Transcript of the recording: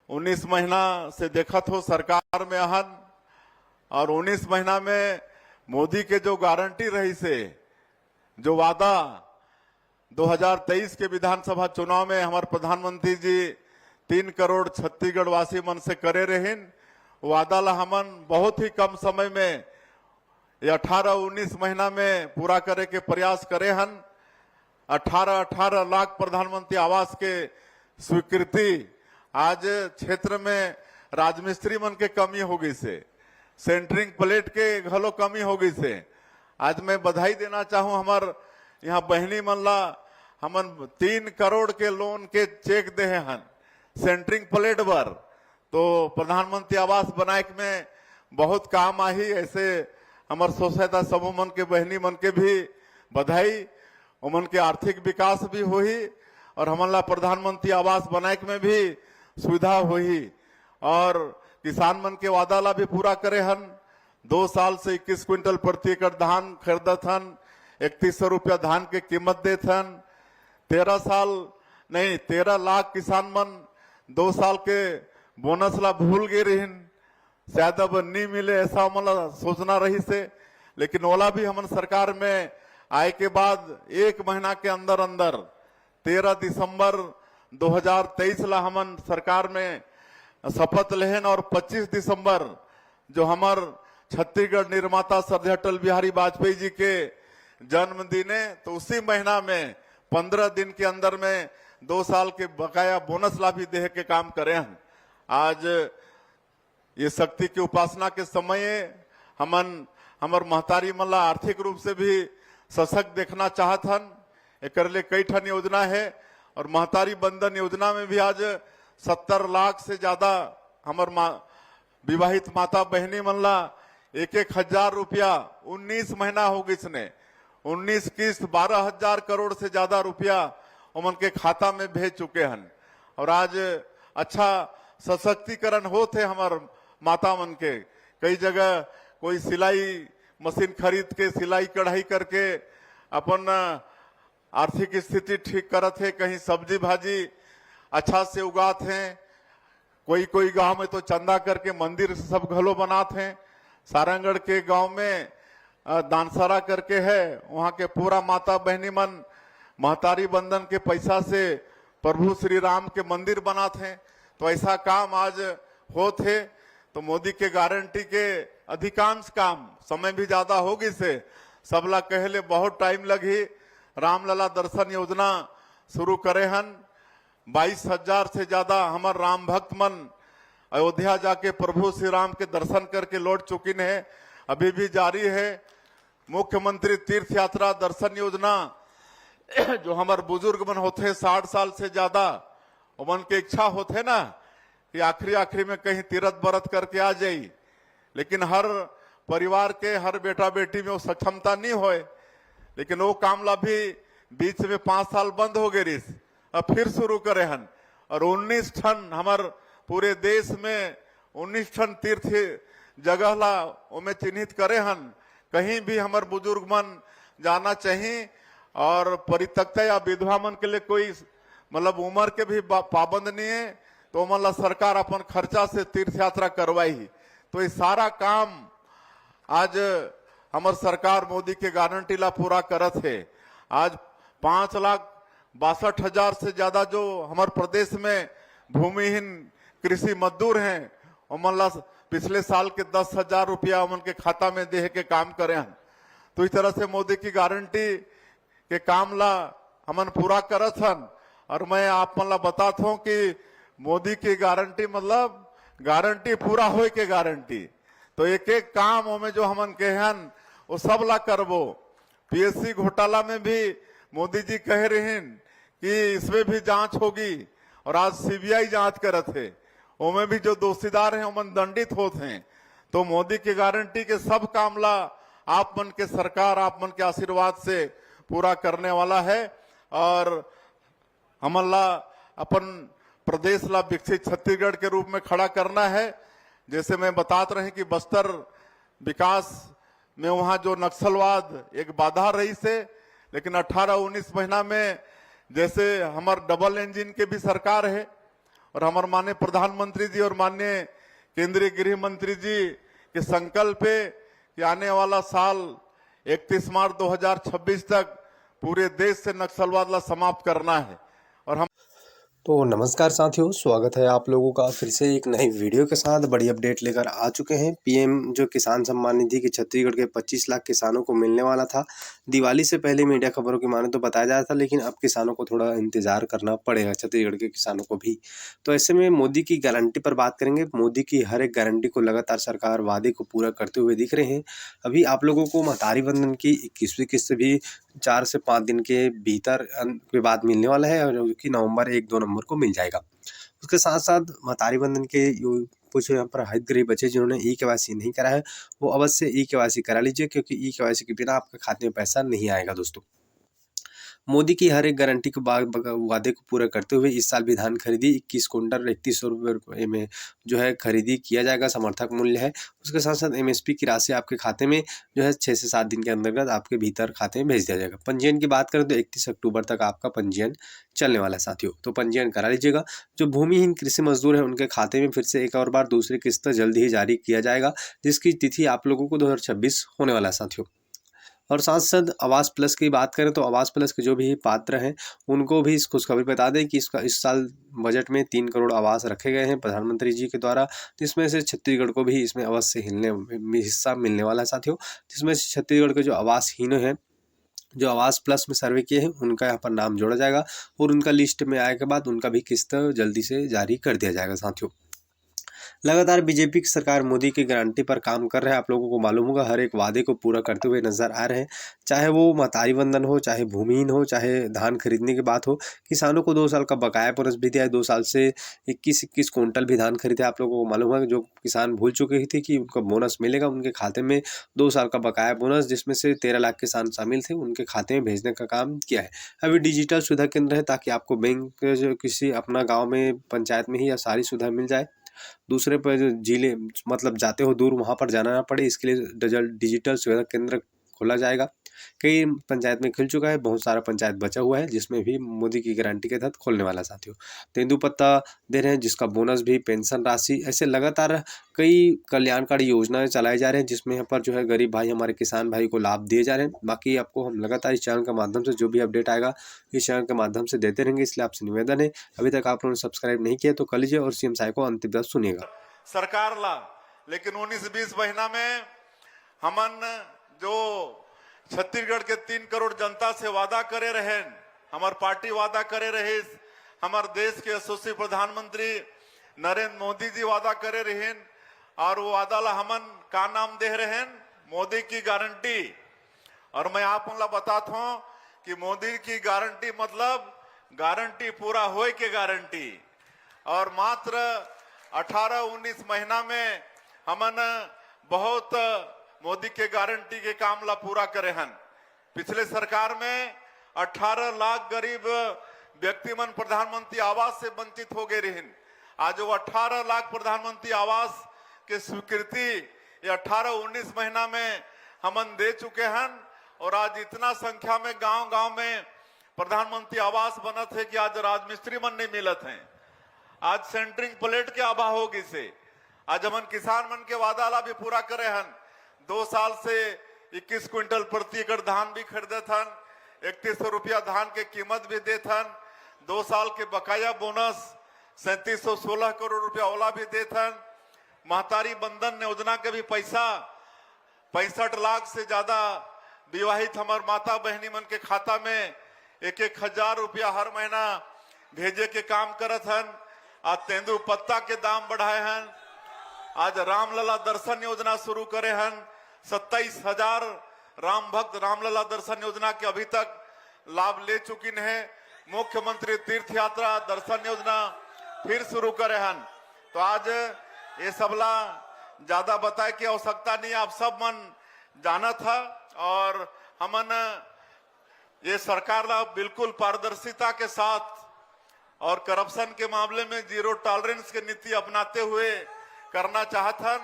19 महीना से देखत हो सरकार में हन और 19 महीना में मोदी के जो गारंटी रही से जो वादा 2023 के विधानसभा चुनाव में हमारे प्रधानमंत्री जी 3 करोड़ छत्तीसगढ़ वासी मन से करे रहीन वादा ला हमन बहुत ही कम समय में 18-19 महीना में पूरा करे के प्रयास करे हन। 18 लाख प्रधानमंत्री आवास के स्वीकृति आज क्षेत्र में राजमिस्त्री मन के कमी हो गई से सेंटरिंग प्लेट के घलो कमी हो गई से आज मैं बधाई देना चाहूं हमार यहाँ बहनी मन ला हमन 3 करोड़ के लोन के चेक दे हन सेंटरिंग प्लेट पर तो प्रधानमंत्री आवास बनाए में बहुत काम आई। ऐसे हमार स्वसहायता समूह मन के बहनी मन के भी बधाई उमन के आर्थिक विकास भी हुई और हमन ला प्रधानमंत्री आवास बनाए में भी सुविधा हुई और किसान मन के वादा ला भी पूरा करे हन। 2 साल से 21 क्विंटल प्रति एकड़ धान खरीदत हन 3100 रुपया धान के कीमत देत हन। 13 लाख किसान मन 2 साल के बोनस ला भूल गए रहीन शायद अब नहीं मिले ऐसा हमला सोचना रही से लेकिन ओला भी हमन सरकार में आए के बाद 1 महीना के अंदर अंदर 13 दिसंबर 2023 ला हमन सरकार में शपथ लेहन और 25 दिसंबर जो हमार छत्तीसगढ़ निर्माता सरदार अटल बिहारी वाजपेयी जी के जन्मदिन है तो उसी महीना में 15 दिन के अंदर में 2 साल के बकाया बोनस ला भी देह के काम करे हैं। आज ये शक्ति की उपासना के समय हमन हमार महतारी मन ला आर्थिक रूप से भी सशक्त देखना चाहत हन। एक कई ठन योजना है और महतारी बंधन योजना में भी आज 70 लाख से ज्यादा हमार विवाहित माता बहनी मन ला 1,000 रुपया 19 महीना हो गई इसने 19 किस्त 12,000 करोड़ से ज्यादा रुपया उमन के खाता में भेज चुके हैं और आज अच्छा सशक्तिकरण होते हमार माता मन के। कई जगह कोई सिलाई मशीन खरीद के सिलाई कढ़ाई करके अपन आर्थिक स्थिति ठीक करत है। कहीं सब्जी भाजी अच्छा से उगात हैं। कोई गांव में तो चंदा करके मंदिर सब घलो बनाते हैं। सारंगढ़ के गांव में दानसरा करके है वहां के पूरा माता बहनी मन महतारी बंधन के पैसा से प्रभु श्री राम के मंदिर बनाते हैं। तो ऐसा काम आज होते तो मोदी के गारंटी के अधिकांश काम समय भी ज्यादा होगी से सबला कहले बहुत टाइम लगी। रामलला दर्शन योजना शुरू करे हन 22,000 से ज्यादा हमार राम भक्त मन अयोध्या जाके प्रभु श्री राम के दर्शन करके लौट चुकी है अभी भी जारी है। मुख्यमंत्री तीर्थ यात्रा दर्शन योजना जो हमारे बुजुर्ग मन होते 60 साल से ज्यादा उमन के इच्छा होते ना कि आखिरी में कहीं तीर्थ व्रत करके आ जाई लेकिन हर परिवार के हर बेटा बेटी में वो सक्षमता नहीं होए लेकिन वो काम ला भी बीच में 5 साल बंद हो गए रिस अब फिर शुरू करे हन और 19 ठन हमार पूरे देश में 19 ठन तीर्थ जगह ला उमें चिन्हित करे हन। कहीं भी हमार बुजुर्ग मन जाना चाहिए और परित्यक्ता या विधवा मन के लिए कोई मतलब उम्र के भी पाबंद नहीं है तो मतलब सरकार अपन खर्चा से तीर्थ यात्रा करवाई। तो ये सारा काम आज हमार सरकार मोदी के गारंटी ला पूरा करत है। आज 5,62,000 से ज्यादा जो हमारे प्रदेश में भूमिहीन कृषि मजदूर हैं उमन ला पिछले साल के 10,000 रुपया उमन के खाता में देह के काम करे हैं। तो इस तरह से मोदी की गारंटी के काम ला हमन पूरा करत हन और मैं आप मन ला बताता हूं कि मोदी की गारंटी मतलब गारंटी पूरा होए के गारंटी। तो एक एक काम में जो हमन के हन वो सब ला करबो। पीएससी घोटाला में भी मोदी जी कह रहे हैं कि इसमें भी जांच होगी और आज सीबीआई जांच करत है उनमें भी जो दोषीदार हैं उमन दंडित होते हैं। तो मोदी की गारंटी के सब काम ला आप मन के सरकार आप मन के आशीर्वाद से पूरा करने वाला है और हमन ला अपन प्रदेश ला विकसित छत्तीसगढ़ के रूप में खड़ा करना है। जैसे मैं बताते रहे कि बस्तर विकास में वहां जो नक्सलवाद एक बाधा रही से लेकिन 18-19 महीना में जैसे हमार डबल इंजन के भी सरकार है और हमारे माननीय प्रधानमंत्री जी और माननीय केंद्रीय गृह मंत्री जी के संकल्प है कि आने वाला साल 31 मार्च 2026 तक पूरे देश से नक्सलवाद समाप्त करना है। और हम तो नमस्कार साथियों, स्वागत है आप लोगों का फिर से एक नई वीडियो के साथ। बड़ी अपडेट लेकर आ चुके हैं। पीएम जो किसान सम्मान निधि की छत्तीसगढ़ के 25 लाख किसानों को मिलने वाला था। दिवाली से पहले मीडिया खबरों की माने तो बताया जा रहा था, लेकिन अब किसानों को थोड़ा इंतजार करना पड़ेगा, छत्तीसगढ़ के किसानों को भी। तो ऐसे में मोदी की गारंटी पर बात करेंगे। मोदी की हर एक गारंटी को लगातार सरकार वादे को पूरा करते हुए दिख रहे हैं। अभी आप लोगों को महतारी वंदन की 21वीं किस्त भी 4 से 5 दिन के भीतर के बाद मिलने वाला है, और जो कि नवंबर 1-2 नंबर को मिल जाएगा। उसके साथ साथ महतारी वंदन के कुछ यहाँ पर हितग्राही बचे जिन्होंने ई-केवाईसी नहीं करा है, वो अवश्य ई-केवाईसी करा लीजिए, क्योंकि ई-केवाईसी के बिना आपके खाते में पैसा नहीं आएगा दोस्तों। मोदी की हर एक गारंटी के वादे को पूरा करते हुए इस साल भी धान खरीदी 21 कुंटल 3100 रुपये में जो है खरीदी किया जाएगा, समर्थक मूल्य है। उसके साथ साथ एमएसपी की राशि आपके खाते में जो है 6 से 7 दिन के अंतर्गत आपके भीतर खाते में भेज दिया जाएगा। पंजीयन की बात करें तो 31 अक्टूबर तक आपका पंजीयन चलने वाला है साथियों, तो पंजीयन करा लीजिएगा। जो भूमिहीन कृषि मजदूर है उनके खाते में फिर से एक और बार दूसरी किस्त जल्द ही जारी किया जाएगा, जिसकी तिथि आप लोगों को 2026 होने वाला है साथियों। और साथ साथ आवास प्लस की बात करें तो आवास प्लस के जो भी पात्र हैं उनको भी इस खुशखबरी बता दें कि इस साल बजट में 3 करोड़ आवास रखे गए हैं प्रधानमंत्री जी के द्वारा, जिसमें से छत्तीसगढ़ को भी इसमें अवश्य हिस्सा मिलने वाला है साथियों। जिसमें से छत्तीसगढ़ के जो आवासहीन हैं, जो आवास प्लस में सर्वे किए हैं, उनका यहाँ पर नाम जोड़ा जाएगा, और उनका लिस्ट में आने के बाद उनका भी किस्त जल्दी से जारी कर दिया जाएगा साथियों। लगातार बीजेपी की सरकार मोदी की गारंटी पर काम कर रहे हैं। आप लोगों को मालूम होगा, हर एक वादे को पूरा करते हुए नजर आ रहे हैं। चाहे वो महतारी वंदन हो, चाहे भूमिहीन हो, चाहे धान खरीदने की बात हो। किसानों को 2 साल का बकाया बोनस भी दिया है। 2 साल से 21 कुंटल भी धान खरीदे। आप लोगों को मालूम है जो किसान भूल चुके थे कि उनको बोनस मिलेगा, उनके खाते में 2 साल का बकाया बोनस, जिसमें से 13 लाख किसान शामिल थे, उनके खाते में भेजने का काम किया है। अभी डिजिटल सुविधा केंद्र है, ताकि आपको बैंक जो किसी अपना गाँव में पंचायत में ही या सारी सुविधा मिल जाए, दूसरे पर जो जिले मतलब जाते हो दूर वहाँ पर जाना ना पड़े। इसके लिए डिजिटल सुविधा केंद्र खोला जाएगा। कई पंचायत में खुल चुका है, बहुत सारा पंचायत बचा हुआ है, जिसमें भी मोदी की गारंटी के तहत खोलने वाला साथियों। तेंदुपत्ता दे रहे हैं, जिसका बोनस भी, पेंशन राशि, ऐसे लगातार कई कल्याणकारी योजनाएं चलाई जा रहे हैं, जिसमें यहाँ पर जो है गरीब भाई, हमारे किसान भाई को लाभ दिए जा रहे हैं। बाकी आपको हम लगातार इस चैनल के माध्यम से जो भी अपडेट आएगा इस चैनल के माध्यम से देते रहेंगे, इसलिए आपसे निवेदन है, अभी तक आप लोगों ने सब्सक्राइब नहीं किया तो कर लीजिए और सीएम साहब को अंतिम तक सुनिएगा। सरकार ला, लेकिन 19-20 महीना में हमन जो छत्तीसगढ़ के 3 करोड़ जनता से वादा करे रहे, हमार पार्टी वादा करे रहे, हमार देश के यशस्वी प्रधानमंत्री नरेंद्र मोदी जी वादा करे रहे, और वो वादा ला हमन का नाम दे रहे, मोदी की गारंटी। और मैं आप लोग बताता हूं कि मोदी की गारंटी मतलब गारंटी पूरा होए के गारंटी। और मात्र 18-19 महीना में हमन बहुत मोदी के गारंटी के काम ला पूरा करे हन। पिछले सरकार में 18 लाख गरीब व्यक्ति मन प्रधानमंत्री आवास से वंचित हो गए रहे। आज वो 18 लाख प्रधानमंत्री आवास के स्वीकृति ये 18-19 महीना में हमन दे चुके हैं। और आज इतना संख्या में गांव-गांव में प्रधानमंत्री आवास बनत है कि आज राजमिस्त्री मन नहीं मिलत हैं। आज सेंटरिंग प्लेट के अभाव होगी से आज हमन किसान मन के वादा ला भी पूरा करे हन। 2 साल से 21 क्विंटल प्रति एकड़ धान भी खरीदत हन, 3100 रुपया धान के कीमत भी देत हन। 2 साल के बकाया बोनस 3716 करोड़ रुपया ओला भी देत हन। महतारी बंधन योजना के भी पैसा 65 लाख से ज्यादा विवाहित हमार माता बहनी मन के खाता में 1-1 हजार रुपया हर महीना भेजे के काम करत हन। आज तेंदुपत्ता के दाम बढ़ाए हैं। आज रामलला दर्शन योजना शुरू करे हैं। 27,000 राम भक्त रामलला दर्शन योजना के अभी तक लाभ ले चुकी है। मुख्यमंत्री तीर्थ यात्रा दर्शन योजना फिर शुरू करे हैं। तो आज ये सबला ज्यादा बताए की आवश्यकता नहीं, आप सब मन जाना था। और हमन ये सरकार ला बिल्कुल पारदर्शिता के साथ और करप्शन के मामले में जीरो टॉलरेंस की नीति अपनाते हुए करना चाहत हन।